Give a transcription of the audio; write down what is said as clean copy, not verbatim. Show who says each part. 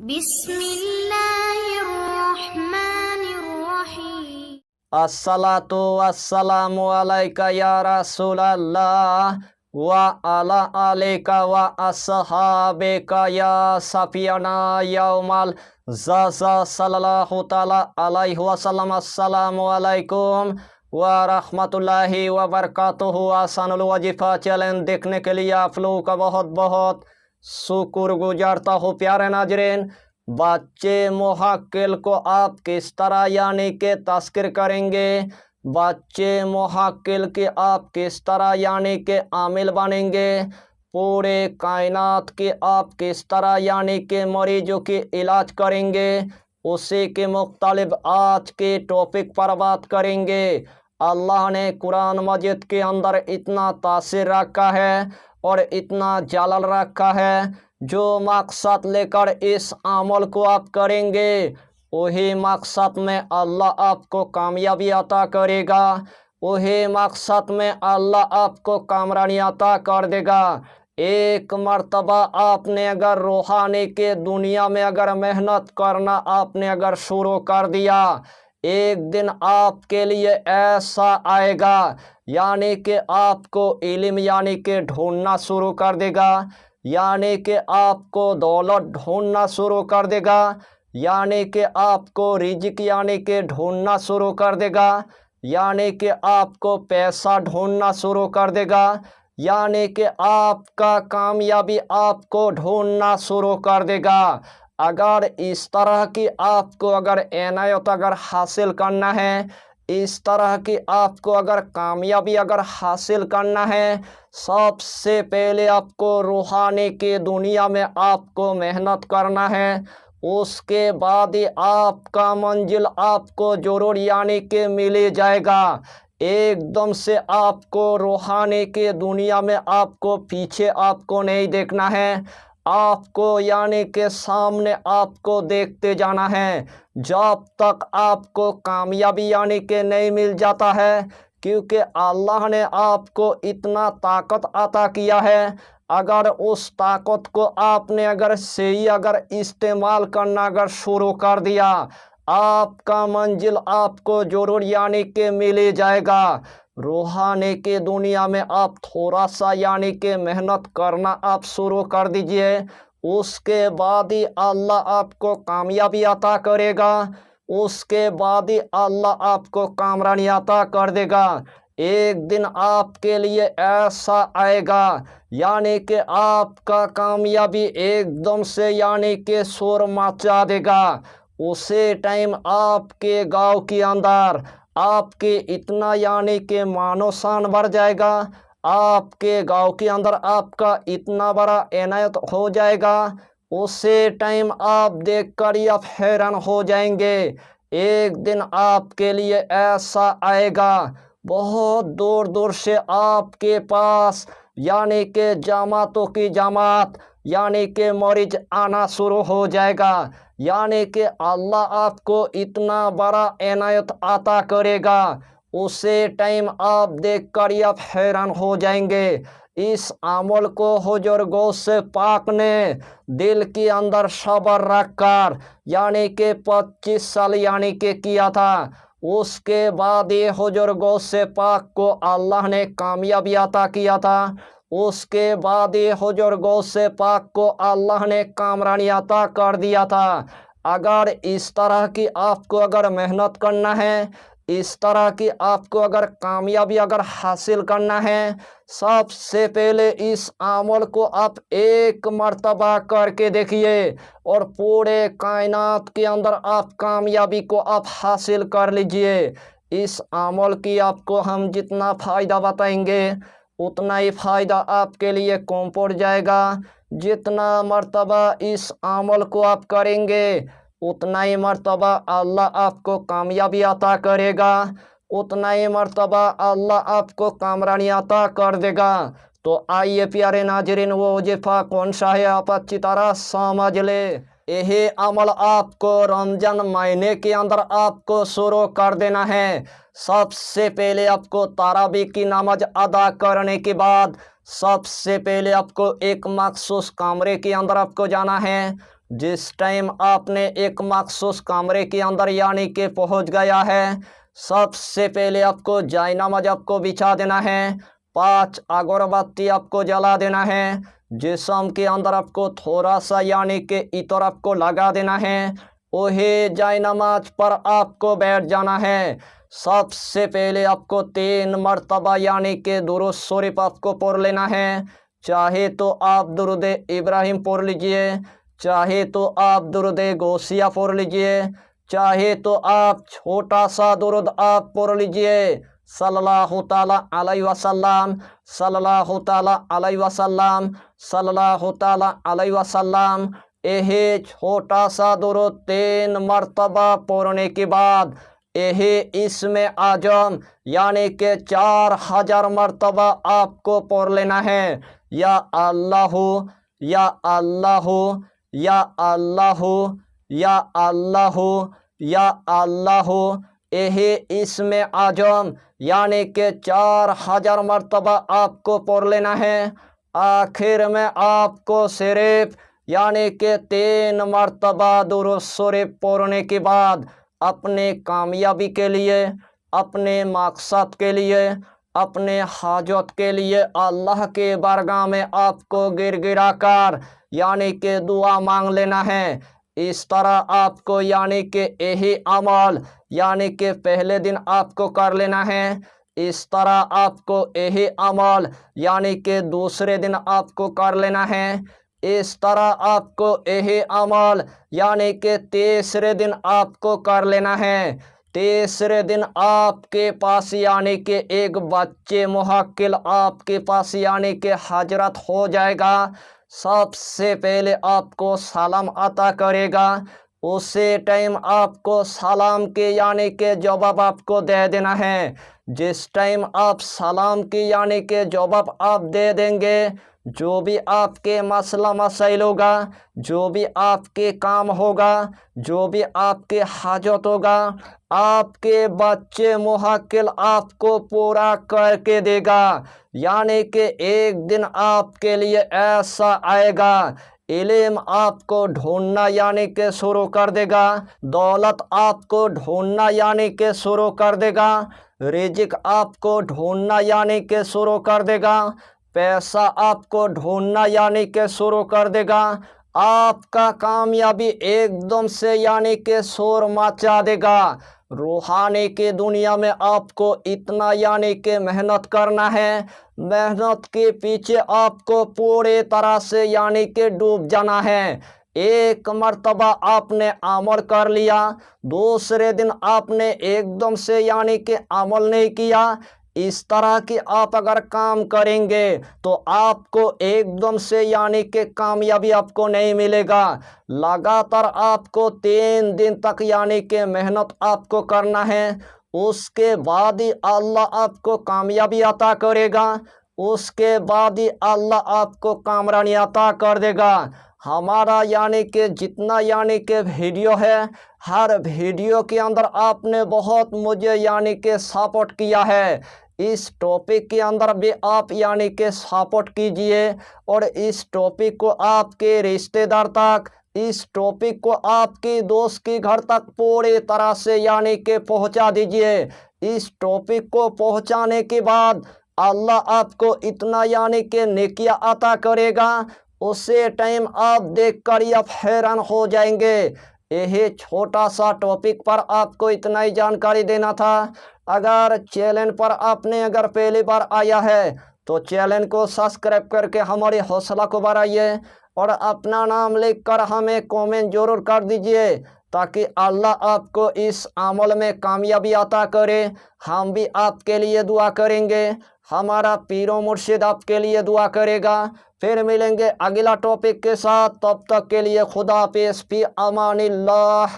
Speaker 1: बिस्मिल्लाहिर्रहमानिर्रहीम।
Speaker 2: अस्सलातु वस्सलामु अलैका या रसूलल्लाह व अला आलिका व अस्हाबिका या सफियाना यौमल ज़ज़ा सल्लल्लाहु तआला अलैहि वसल्लम। अस्सलामु अलैकुम व रहमतुल्लाहि व बरकातुहू। आसानुल वजीफ़ा चैलेंज देखने के लिए आप लोगों का बहुत बहुत शुक्र गुजारता हूँ। प्यारे नाज़रीन, बच्चे मुहक्किल को आप किस तरह यानी के तस्कीर करेंगे, बच्चे मुहक्किल के आप किस तरह यानी के आमिल बनेंगे, पूरे कायनात के आप किस तरह यानी के मरीजों के इलाज करेंगे, उसी के मुख्तलिफ आज के टॉपिक पर बात करेंगे। अल्लाह ने कुरान मजीद के अंदर इतना तासीर रखा है और इतना जलाल रखा है, जो मकसद लेकर इस अमल को आप करेंगे वही मकसद में अल्लाह आपको कामयाबी अता करेगा, वही मकसद में अल्लाह आपको कामरानी अता कर देगा। एक मर्तबा आपने अगर रूहानी के दुनिया में अगर मेहनत करना आपने अगर शुरू कर दिया, एक दिन आपके लिए ऐसा आएगा यानी कि आपको इल्म यानी कि ढूंढना शुरू कर देगा, यानी कि आपको दौलत ढूंढना शुरू कर देगा, यानी कि आपको रिज़्क यानी कि ढूंढना शुरू कर देगा, यानी कि आपको पैसा ढूंढना शुरू कर देगा, यानी कि आपका कामयाबी आपको ढूंढना शुरू कर देगा। अगर इस तरह की आपको अगर इनायत अगर हासिल करना है, इस तरह की आपको अगर कामयाबी अगर हासिल करना है, सबसे पहले आपको रूहानी की दुनिया में आपको मेहनत करना है। उसके बाद ही आपका मंजिल आपको ज़रूर यानी कि मिल जाएगा। एकदम से आपको रूहानी की दुनिया में आपको पीछे आपको नहीं देखना है, आपको यानी के सामने आपको देखते जाना है जब तक आपको कामयाबी यानी के नहीं मिल जाता है। क्योंकि अल्लाह ने आपको इतना ताकत अता किया है, अगर उस ताकत को आपने अगर सही अगर इस्तेमाल करना अगर शुरू कर दिया, आपका मंजिल आपको ज़रूर यानी के मिल जाएगा। रूहानी की दुनिया में आप थोड़ा सा यानी कि मेहनत करना आप शुरू कर दीजिए, उसके बाद ही अल्लाह आपको कामयाबी अता करेगा, उसके बाद ही अल्लाह आपको कामरानी अता कर देगा। एक दिन आपके लिए ऐसा आएगा यानी कि आपका कामयाबी एकदम से यानी कि शोर मचा देगा। उसी टाइम आपके गांव के अंदर आपके इतना यानी कि मानो शान बढ़ जाएगा, आपके गांव के अंदर आपका इतना बड़ा इनायत हो जाएगा, उसी टाइम आप देखकर ही आप हैरान हो जाएंगे। एक दिन आपके लिए ऐसा आएगा, बहुत दूर दूर से आपके पास यानी कि जमातों की जमात यानी कि मरीज आना शुरू हो जाएगा, यानी कि अल्लाह आपको इतना बड़ा इनायत अता करेगा। उसी टाइम आप देखकर आप हैरान हो जाएंगे। इस अमल को हुजूर गौस पाक ने दिल के अंदर सब्र रखकर यानी कि 25 साल यानी कि किया था। उसके बाद ये हुजूर गौस पाक को अल्लाह ने कामयाबी अता किया था। उसके बाद ये हुजूर गौस पाक को अल्लाह ने कामरानी अता कर दिया था। अगर इस तरह की आपको अगर मेहनत करना है, इस तरह की आपको अगर कामयाबी अगर हासिल करना है, सबसे पहले इस अमल को आप एक मर्तबा करके देखिए और पूरे कायनात के अंदर आप कामयाबी को आप हासिल कर लीजिए। इस अमल की आपको हम जितना फ़ायदा बताएंगे उतना ही फ़ायदा आपके लिए कम पड़ जाएगा। जितना मर्तबा इस अमल को आप करेंगे उतना ही मर्तबा अल्लाह आपको कामयाबी अता करेगा, उतना ही मर्तबा अल्लाह आपको कामरानी अता कर देगा। तो आइए प्यारे नाजरीन, वो वजीफ़ा कौन सा है आप अच्छी तरह समझ ले। यही अमल आपको रमज़ान महीने के अंदर आपको शुरू कर देना है। सबसे पहले आपको तरावी की नमाज अदा करने के बाद सबसे पहले आपको एक मखसूस कमरे के अंदर आपको जाना है। जिस टाइम आपने एक मखसूस कमरे के अंदर यानी कि पहुंच गया है, सबसे पहले आपको जायनमाज आपको बिछा देना है, 5 अगरबत्ती आपको जला देना है, जिस्म के अंदर आपको थोड़ा सा यानी कि इतर आपको लगा देना है, वही जायनमाज पर आपको बैठ जाना है। सबसे पहले आपको 3 मरतबा यानी कि दुरूद शरीफ आपको पढ़ लेना है। चाहे तो आप दुरूद इब्राहिम पढ़ लीजिए, चाहे तो आप दुरूद गौसिया पढ़ लीजिए, चाहे तो आप छोटा सा दुरूद आप पढ़ लीजिए, सल्लल्लाहु ताला अलैहि वसल्लम, सल्लल्लाहु ताला अलैहि वसल्लम, सल्लल्लाहु ताला अलैहि वसल्लम। यही छोटा सा दुरूद 3 मरतबा पढ़ने के बाद यही इसमें आजम यानी कि 4000 मरतबा आपको पढ़ लेना है। या अल्लाह, या अल्लाह, या अल्लाह, या अल्लाह, या अल्लाह। यही इसमें आजम यानी कि 4000 मरतबा आपको पढ़ लेना है। आखिर में आपको सिर्फ यानी कि 3 मरतबा दुरूद शरीफ पढ़ने के बाद अपने कामयाबी के लिए, अपने मकसद के लिए, अपने हाजत के लिए अल्लाह के बारगाह में आपको गिड़गिड़ा कर यानी कि दुआ मांग लेना है। इस तरह आपको यानी कि यही अमल यानी कि पहले दिन आपको कर लेना है। इस तरह आपको यही अमल यानी कि दूसरे दिन आपको कर लेना है। इस तरह आपको यही अमल यानी कि तीसरे दिन आपको कर लेना है। तीसरे दिन आपके पास यानी कि एक बच्चे मुहक्किल आपके पास यानी कि हजरत हो जाएगा। सबसे पहले आपको सलाम अता करेगा, उसी टाइम आपको सलाम के यानी कि जवाब आपको दे देना है। जिस टाइम आप सलाम की यानी कि जवाब आप दे देंगे, जो भी आपके मसला मसाइल होगा, जो भी आपके काम होगा, जो भी आपके हाजत होगा, आपके बच्चे मुहक्किल आपको पूरा करके देगा। यानी कि एक दिन आपके लिए ऐसा आएगा, इल्म आपको ढूंढना यानी कि शुरू कर देगा, दौलत आपको ढूंढना यानी कि शुरू कर देगा, रिज़्क आपको ढूंढना यानी कि शुरू कर देगा, पैसा आपको ढूंढना यानी कि शुरू कर देगा। आपका कामयाबी एकदम से यानी कि शोर मचा देगा। रूहानी की दुनिया में आपको इतना यानी कि मेहनत करना है, मेहनत के पीछे आपको पूरे तरह से यानी कि डूब जाना है। एक मर्तबा आपने अमल कर लिया, दूसरे दिन आपने एकदम से यानी कि अमल नहीं किया, इस तरह की आप अगर काम करेंगे तो आपको एकदम से यानी कि कामयाबी आपको नहीं मिलेगा। लगातार आपको 3 दिन तक यानी कि मेहनत आपको करना है, उसके बाद ही अल्लाह आपको कामयाबी अता करेगा, उसके बाद ही अल्लाह आपको कामरानी अता कर देगा। हमारा यानी कि जितना यानी कि वीडियो है, हर वीडियो के अंदर आपने बहुत मुझे यानी कि सपोर्ट किया है। इस टॉपिक के अंदर भी आप यानी कि सपोर्ट कीजिए और इस टॉपिक को आपके रिश्तेदार तक, इस टॉपिक को आपके दोस्त के घर तक पूरी तरह से यानी कि पहुंचा दीजिए। इस टॉपिक को पहुंचाने के बाद अल्लाह आपको इतना यानी कि नेकिया अता करेगा, उसे टाइम आप देखकर ही आप हैरान हो जाएंगे। यही छोटा सा टॉपिक पर आपको इतना ही जानकारी देना था। अगर चैनल पर आपने अगर पहली बार आया है तो चैनल को सब्सक्राइब करके हमारी हौसला को बढ़ाइए और अपना नाम लिखकर हमें कमेंट जरूर कर दीजिए, ताकि अल्लाह आपको इस अमल में कामयाबी अता करे। हम भी आपके लिए दुआ करेंगे, हमारा पीरो मुर्शिद आपके लिए दुआ करेगा। फिर मिलेंगे अगला टॉपिक के साथ, तब तक के लिए खुदा हाफिज़, फी अमानिल्लाह।